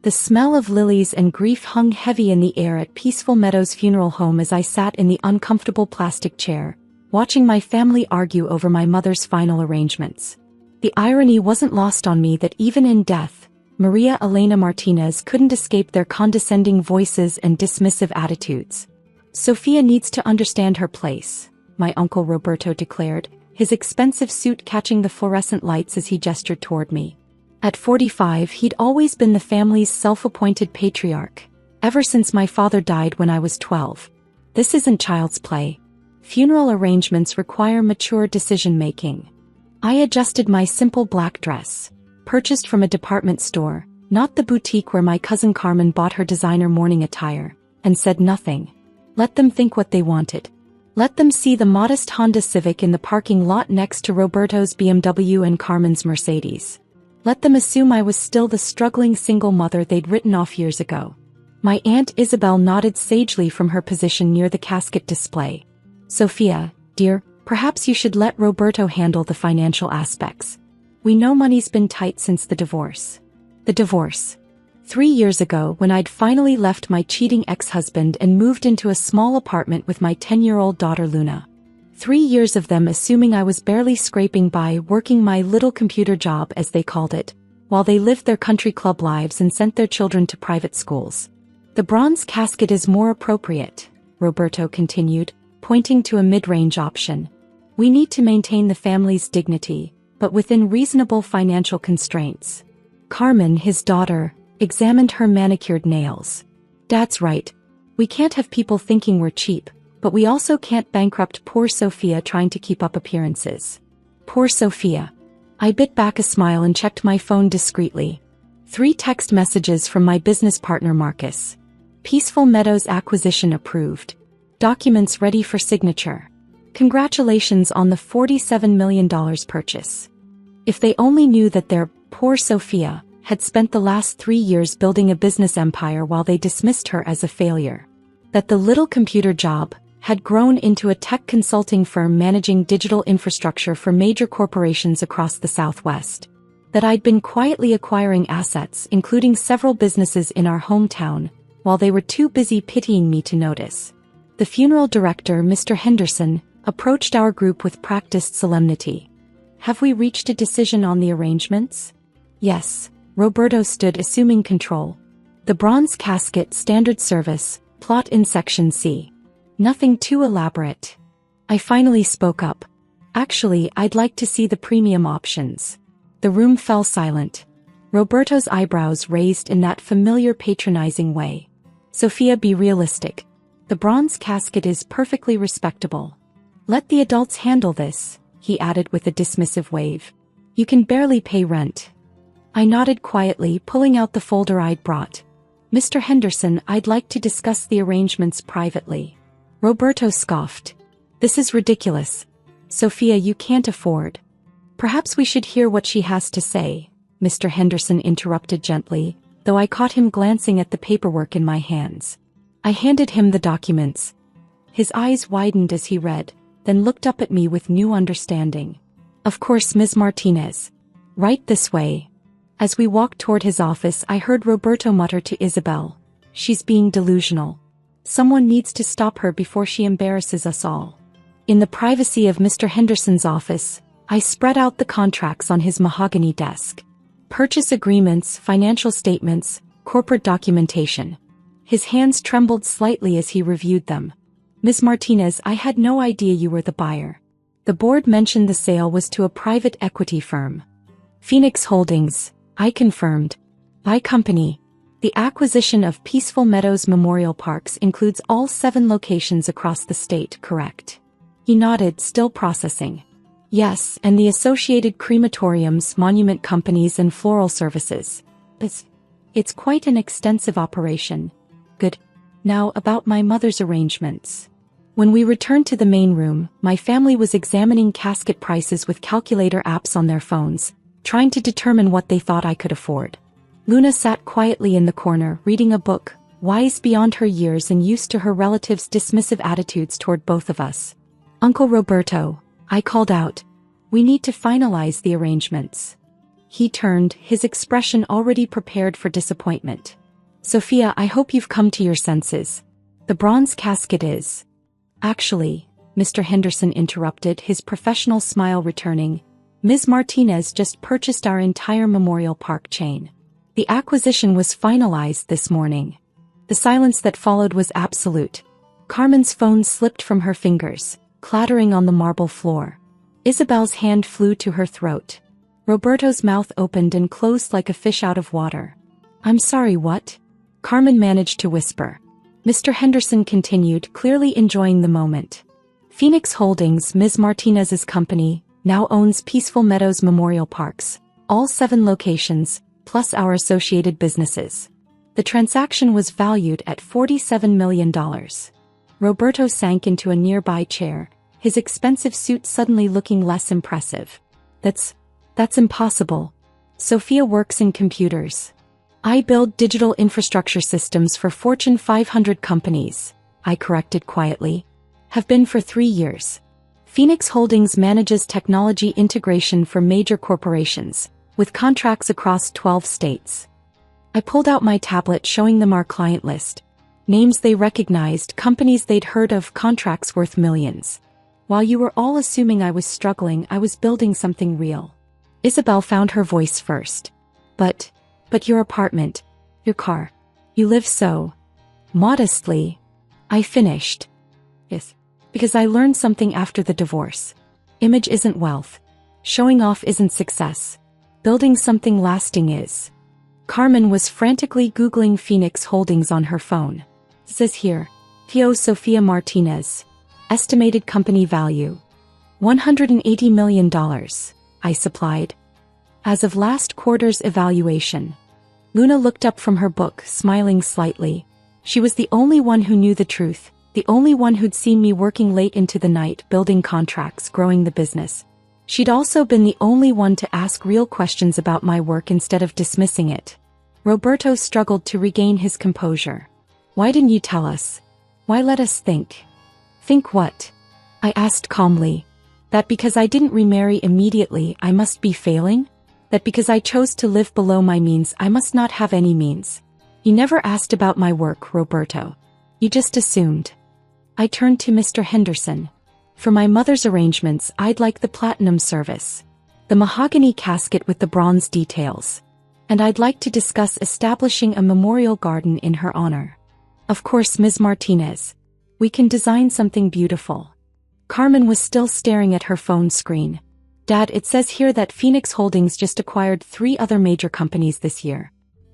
The smell of lilies and grief hung heavy in the air at Peaceful Meadows Funeral Home as I sat in the uncomfortable plastic chair, watching my family argue over my mother's final arrangements. The irony wasn't lost on me that even in death, Maria Elena Martinez couldn't escape their condescending voices and dismissive attitudes. "Sofia needs to understand her place," my uncle Roberto declared, his expensive suit catching the fluorescent lights as he gestured toward me. At 45, he'd always been the family's self-appointed patriarch, ever since my father died when I was 12. This isn't child's play. Funeral arrangements require mature decision-making. I adjusted my simple black dress, purchased from a department store, not the boutique where my cousin Carmen bought her designer morning attire, and said nothing. Let them think what they wanted. Let them see the modest Honda Civic in the parking lot next to Roberto's BMW and Carmen's Mercedes. Let them assume I was still the struggling single mother they'd written off years ago. My Aunt Isabel nodded sagely from her position near the casket display. "Sofia, dear, perhaps you should let Roberto handle the financial aspects. We know money's been tight since the divorce." The divorce. 3 years ago, when I'd finally left my cheating ex-husband and moved into a small apartment with my 10-year-old daughter Luna. 3 years of them assuming I was barely scraping by, working my little computer job as they called it, while they lived their country club lives and sent their children to private schools. "The bronze casket is more appropriate," Roberto continued, pointing to a mid-range option. "We need to maintain the family's dignity, but within reasonable financial constraints." Carmen, his daughter, examined her manicured nails. "Dad's right. We can't have people thinking we're cheap, but we also can't bankrupt poor Sofia trying to keep up appearances." Poor Sofia. I bit back a smile and checked my phone discreetly. 3 text messages from my business partner Marcus. Peaceful Meadows acquisition approved. Documents ready for signature. Congratulations on the $47 million purchase. If they only knew that their poor Sofia had spent the last 3 years building a business empire while they dismissed her as a failure. That the little computer job had grown into a tech consulting firm managing digital infrastructure for major corporations across the Southwest. That I'd been quietly acquiring assets, including several businesses in our hometown, while they were too busy pitying me to notice. The funeral director, Mr. Henderson, approached our group with practiced solemnity. "Have we reached a decision on the arrangements?" "Yes." Roberto stood assuming control. "The bronze casket, standard service, plot in section C. Nothing too elaborate." I finally spoke up. "Actually, I'd like to see the premium options." The room fell silent. Roberto's eyebrows raised in that familiar patronizing way. "Sofia, be realistic. The bronze casket is perfectly respectable. Let the adults handle this," he added with a dismissive wave. "You can barely pay rent." I nodded quietly, pulling out the folder I'd brought. "Mr. Henderson, I'd like to discuss the arrangements privately." Roberto scoffed. "This is ridiculous. Sofia, you can't afford." "Perhaps we should hear what she has to say," Mr. Henderson interrupted gently, though I caught him glancing at the paperwork in my hands. I handed him the documents. His eyes widened as he read, then looked up at me with new understanding. "Of course, Ms. Martinez. Right this way." As we walked toward his office, I heard Roberto mutter to Isabel, "She's being delusional. Someone needs to stop her before she embarrasses us all." In the privacy of Mr. Henderson's office, I spread out the contracts on his mahogany desk. Purchase agreements, financial statements, corporate documentation. His hands trembled slightly as he reviewed them. "Ms. Martinez, I had no idea you were the buyer. The board mentioned the sale was to a private equity firm. Phoenix Holdings," I confirmed. "Buy company. The acquisition of Peaceful Meadows Memorial Parks includes all 7 locations across the state, correct?" He nodded, still processing. "Yes, and the associated crematoriums, monument companies and floral services. It's quite an extensive operation." "Good. Now about my mother's arrangements." When we returned to the main room, my family was examining casket prices with calculator apps on their phones, trying to determine what they thought I could afford. Luna sat quietly in the corner, reading a book, wise beyond her years and used to her relatives' dismissive attitudes toward both of us. "Uncle Roberto," I called out, "we need to finalize the arrangements." He turned, his expression already prepared for disappointment. Sophia, I hope you've come to your senses. The bronze casket is... Actually, Mr. Henderson interrupted, his professional smile returning. Ms. Martinez just purchased our entire Memorial Park chain. The acquisition was finalized this morning. The silence that followed was absolute. Carmen's phone slipped from her fingers, clattering on the marble floor. Isabel's hand flew to her throat. Roberto's mouth opened and closed like a fish out of water. I'm sorry, what? Carmen managed to whisper. Mr. Henderson continued, clearly enjoying the moment. Phoenix Holdings, Ms. Martinez's company, now owns Peaceful Meadows Memorial Parks, all 7 locations, plus our associated businesses. The transaction was valued at $47 million. Roberto sank into a nearby chair, his expensive suit suddenly looking less impressive. That's impossible. Sophia works in computers. I build digital infrastructure systems for Fortune 500 companies, I corrected quietly. Have been for 3 years. Phoenix Holdings manages technology integration for major corporations, with contracts across 12 states. I pulled out my tablet showing them our client list. Names they recognized, companies they'd heard of, contracts worth millions. While you were all assuming I was struggling, I was building something real. Isabel found her voice first. But your apartment, your car, you live so modestly. I finished. Yes, because I learned something after the divorce. Image isn't wealth. Showing off isn't success. Building something lasting is. Carmen was frantically Googling Phoenix Holdings on her phone. It says here, Tio Sofia Martinez. Estimated company value. $180 million, I supplied. As of last quarter's evaluation. Luna looked up from her book, smiling slightly. She was the only one who knew the truth, the only one who'd seen me working late into the night, building contracts, growing the business. She'd also been the only one to ask real questions about my work instead of dismissing it. Roberto struggled to regain his composure. Why didn't you tell us? Why let us think? Think what? I asked calmly. That because I didn't remarry immediately, I must be failing? That because I chose to live below my means, I must not have any means? You never asked about my work, Roberto. You just assumed. I turned to Mr. Henderson. For my mother's arrangements, I'd like the platinum service. The mahogany casket with the bronze details. And I'd like to discuss establishing a memorial garden in her honor. Of course, Ms. Martinez. We can design something beautiful. Carmen was still staring at her phone screen. Dad, it says here that Phoenix Holdings just acquired 3 other major companies this year.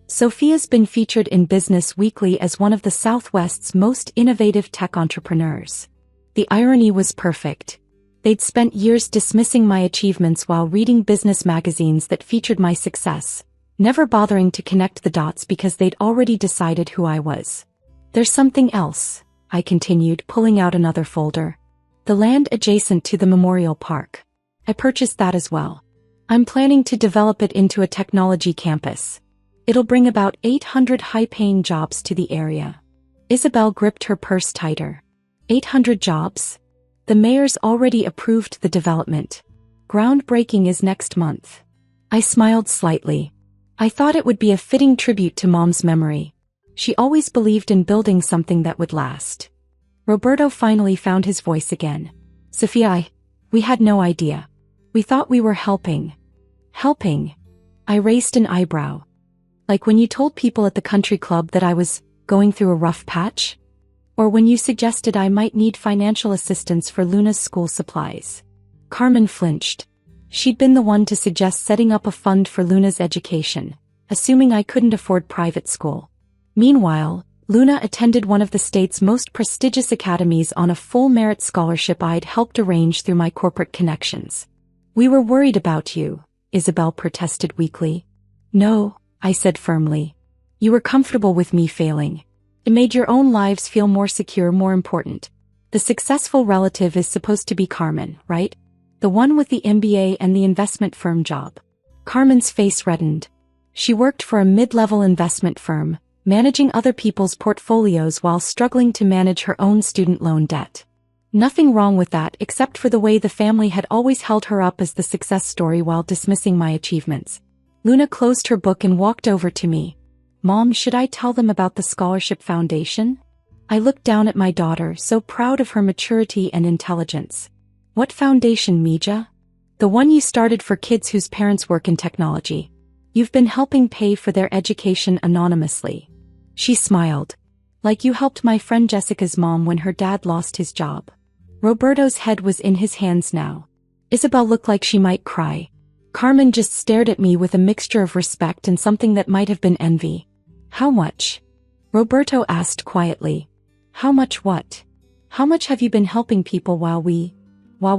Sophia's been featured in Business Weekly as one of the Southwest's most innovative tech entrepreneurs. The irony was perfect. They'd spent years dismissing my achievements while reading business magazines that featured my success, never bothering to connect the dots because they'd already decided who I was. There's something else, I continued, pulling out another folder. The land adjacent to the Memorial Park. I purchased that as well. I'm planning to develop it into a technology campus. It'll bring about 800 high-paying jobs to the area. Isabel gripped her purse tighter. 800 jobs? The mayor's already approved the development. Groundbreaking is next month. I smiled slightly. I thought it would be a fitting tribute to Mom's memory. She always believed in building something that would last. Roberto finally found his voice again. Sophia, we had no idea. We thought we were helping. Helping? I raised an eyebrow. Like when you told people at the country club that I was going through a rough patch? Or when you suggested I might need financial assistance for Luna's school supplies? Carmen flinched. She'd been the one to suggest setting up a fund for Luna's education, assuming I couldn't afford private school. Meanwhile, Luna attended one of the state's most prestigious academies on a full merit scholarship I'd helped arrange through my corporate connections. We were worried about you, Isabel protested weakly. No, I said firmly. You were comfortable with me failing. It made your own lives feel more secure, more important. The successful relative is supposed to be Carmen, right? The one with the MBA and the investment firm job. Carmen's face reddened. She worked for a mid-level investment firm, managing other people's portfolios while struggling to manage her own student loan debt. Nothing wrong with that except for the way the family had always held her up as the success story while dismissing my achievements. Luna closed her book and walked over to me. Mom, should I tell them about the Scholarship Foundation? I looked down at my daughter, so proud of her maturity and intelligence. What foundation, Mija? The one you started for kids whose parents work in technology. You've been helping pay for their education anonymously. She smiled. Like you helped my friend Jessica's mom when her dad lost his job. Roberto's head was in his hands now. Isabel looked like she might cry. Carmen just stared at me with a mixture of respect and something that might have been envy. How much? Roberto asked quietly. How much what? How much have you been helping people while we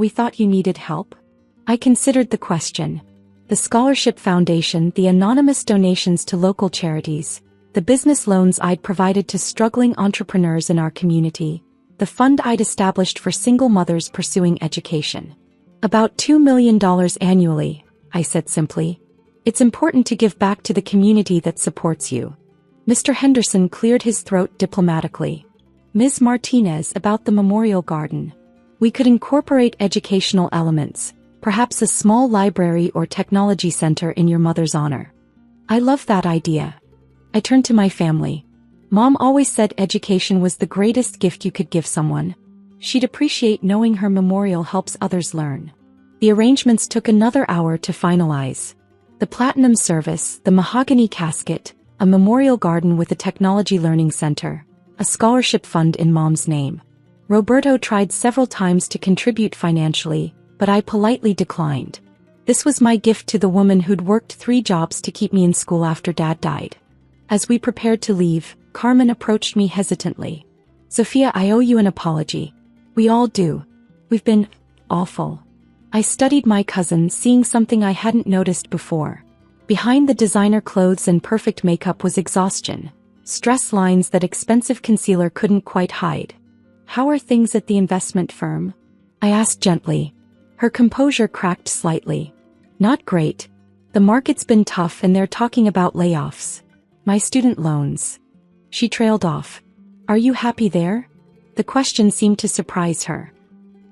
thought you needed help? I considered the question. The Scholarship Foundation, the anonymous donations to local charities, the business loans I'd provided to struggling entrepreneurs in our community, the fund I'd established for single mothers pursuing education. About $2 million annually, I said simply. It's important to give back to the community that supports you. Mr. Henderson cleared his throat diplomatically. Ms. Martinez, about the memorial garden. We could incorporate educational elements, perhaps a small library or technology center in your mother's honor. I love that idea. I turned to my family. Mom always said education was the greatest gift you could give someone. She'd appreciate knowing her memorial helps others learn. The arrangements took another hour to finalize. The platinum service, the mahogany casket, a memorial garden with a technology learning center, a scholarship fund in Mom's name. Roberto tried several times to contribute financially, but I politely declined. This was my gift to the woman who'd worked 3 jobs to keep me in school after Dad died. As we prepared to leave, Carmen approached me hesitantly. Sophia, I owe you an apology. We all do. We've been awful. I studied my cousin, seeing something I hadn't noticed before. Behind the designer clothes and perfect makeup was exhaustion, stress lines that expensive concealer couldn't quite hide. How are things at the investment firm? I asked gently. Her composure cracked slightly. Not great. The market's been tough and they're talking about layoffs. My student loans. She trailed off. Are you happy there? The question seemed to surprise her.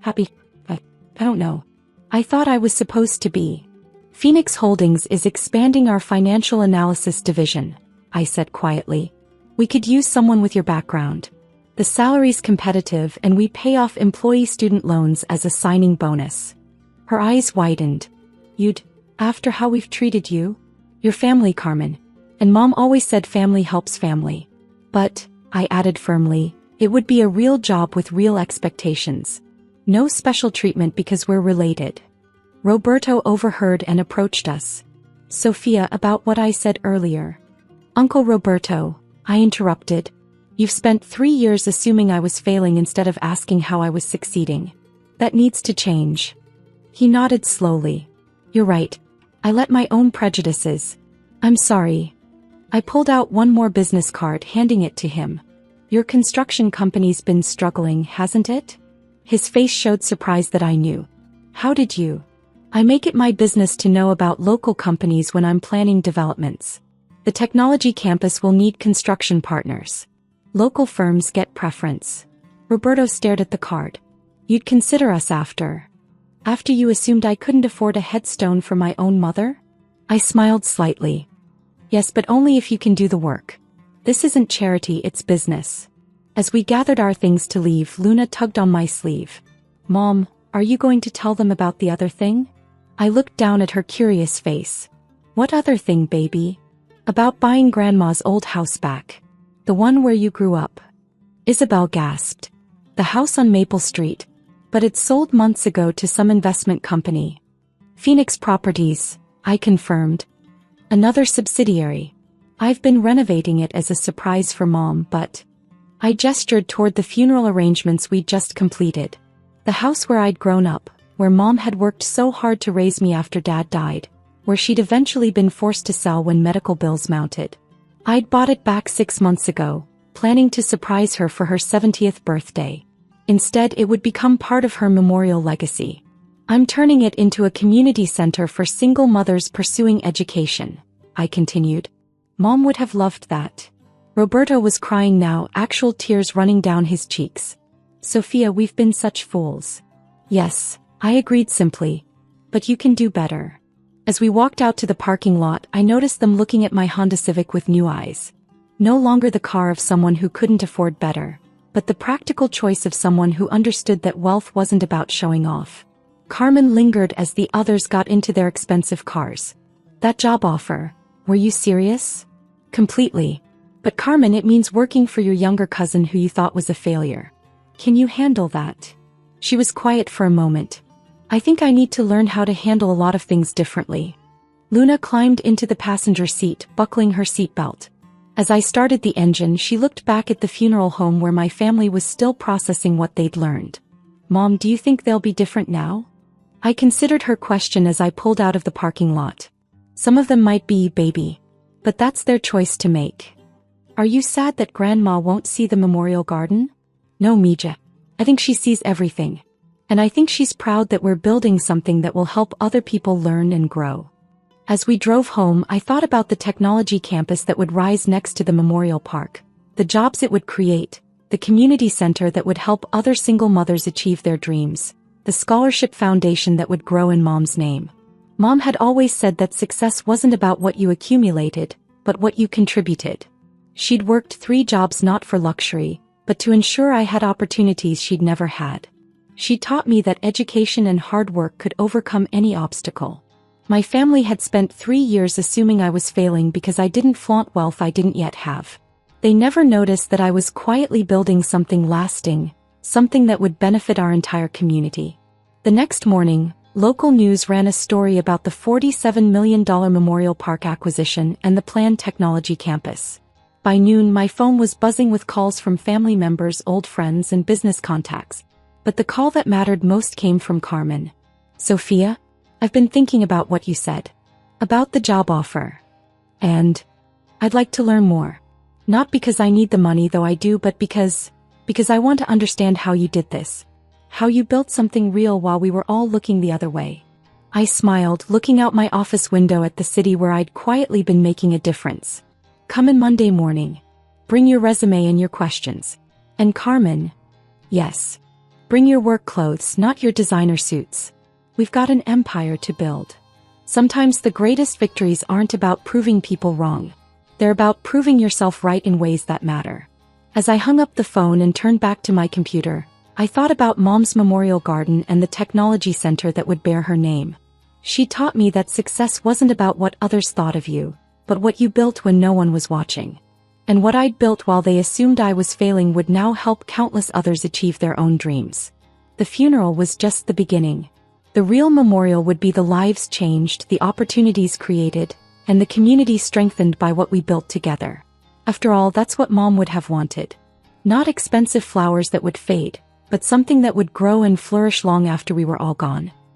Happy? I don't know. I thought I was supposed to be. Phoenix Holdings is expanding our financial analysis division, I said quietly. We could use someone with your background. The salary's competitive and we pay off employee student loans as a signing bonus. Her eyes widened. You'd, after how we've treated you? Your family, Carmen. And Mom always said family helps family. But, I added firmly, it would be a real job with real expectations. No special treatment because we're related. Roberto overheard and approached us. Sophia, about what I said earlier. Uncle Roberto, I interrupted. You've spent 3 years assuming I was failing instead of asking how I was succeeding. That needs to change. He nodded slowly. You're right. I let my own prejudices. I'm sorry. I pulled out one more business card, handing it to him. Your construction company's been struggling, hasn't it? His face showed surprise that I knew. How did you? I make it my business to know about local companies when I'm planning developments. The technology campus will need construction partners. Local firms get preference. Roberto stared at the card. You'd consider us after you assumed I couldn't afford a headstone for my own mother? I smiled slightly. Yes, but only if you can do the work. This isn't charity, it's business. As we gathered our things to leave, Luna tugged on my sleeve. Mom, are you going to tell them about the other thing? I looked down at her curious face. What other thing, baby? About buying Grandma's old house back. The one where you grew up. Isabel gasped. The house on Maple Street. But it sold months ago to some investment company. Phoenix Properties, I confirmed. Another subsidiary. I've been renovating it as a surprise for Mom, but... I gestured toward the funeral arrangements we'd just completed. The house where I'd grown up, where Mom had worked so hard to raise me after Dad died, where she'd eventually been forced to sell when medical bills mounted. I'd bought it back 6 months ago, planning to surprise her for her 70th birthday. Instead, it would become part of her memorial legacy. I'm turning it into a community center for single mothers pursuing education, I continued. Mom would have loved that. Roberto was crying now, actual tears running down his cheeks. Sophia, we've been such fools. Yes, I agreed simply. But you can do better. As we walked out to the parking lot, I noticed them looking at my Honda Civic with new eyes. No longer the car of someone who couldn't afford better, but the practical choice of someone who understood that wealth wasn't about showing off. Carmen lingered as the others got into their expensive cars. That job offer, were you serious? Completely. But Carmen, it means working for your younger cousin who you thought was a failure. Can you handle that? She was quiet for a moment. I think I need to learn how to handle a lot of things differently. Luna climbed into the passenger seat, buckling her seatbelt. As I started the engine, she looked back at the funeral home where my family was still processing what they'd learned. Mom, do you think they'll be different now? I considered her question as I pulled out of the parking lot. Some of them might be, baby. But that's their choice to make. Are you sad that Grandma won't see the memorial garden? No, Mija. I think she sees everything. And I think she's proud that we're building something that will help other people learn and grow. As we drove home, I thought about the technology campus that would rise next to the memorial park, the jobs it would create, the community center that would help other single mothers achieve their dreams, the scholarship foundation that would grow in Mom's name. Mom had always said that success wasn't about what you accumulated, but what you contributed. She'd worked 3 jobs not for luxury, but to ensure I had opportunities she'd never had. She taught me that education and hard work could overcome any obstacle. My family had spent 3 years assuming I was failing because I didn't flaunt wealth I didn't yet have. They never noticed that I was quietly building something lasting, something that would benefit our entire community. The next morning, local news ran a story about the $47 million Memorial Park acquisition and the planned technology campus. By noon, my phone was buzzing with calls from family members, old friends, and business contacts. But the call that mattered most came from Carmen. Sophia? I've been thinking about what you said. About the job offer. And I'd like to learn more. Not because I need the money, though I do, but because I want to understand how you did this. How you built something real while we were all looking the other way. I smiled, looking out my office window at the city where I'd quietly been making a difference. Come in Monday morning. Bring your resume and your questions. And Carmen? Yes. Bring your work clothes, not your designer suits. We've got an empire to build. Sometimes the greatest victories aren't about proving people wrong. They're about proving yourself right in ways that matter. As I hung up the phone and turned back to my computer, I thought about Mom's memorial garden and the technology center that would bear her name. She taught me that success wasn't about what others thought of you, but what you built when no one was watching. And what I'd built while they assumed I was failing would now help countless others achieve their own dreams. The funeral was just the beginning. The real memorial would be the lives changed, the opportunities created, and the community strengthened by what we built together. After all, that's what Mom would have wanted. Not expensive flowers that would fade, but something that would grow and flourish long after we were all gone.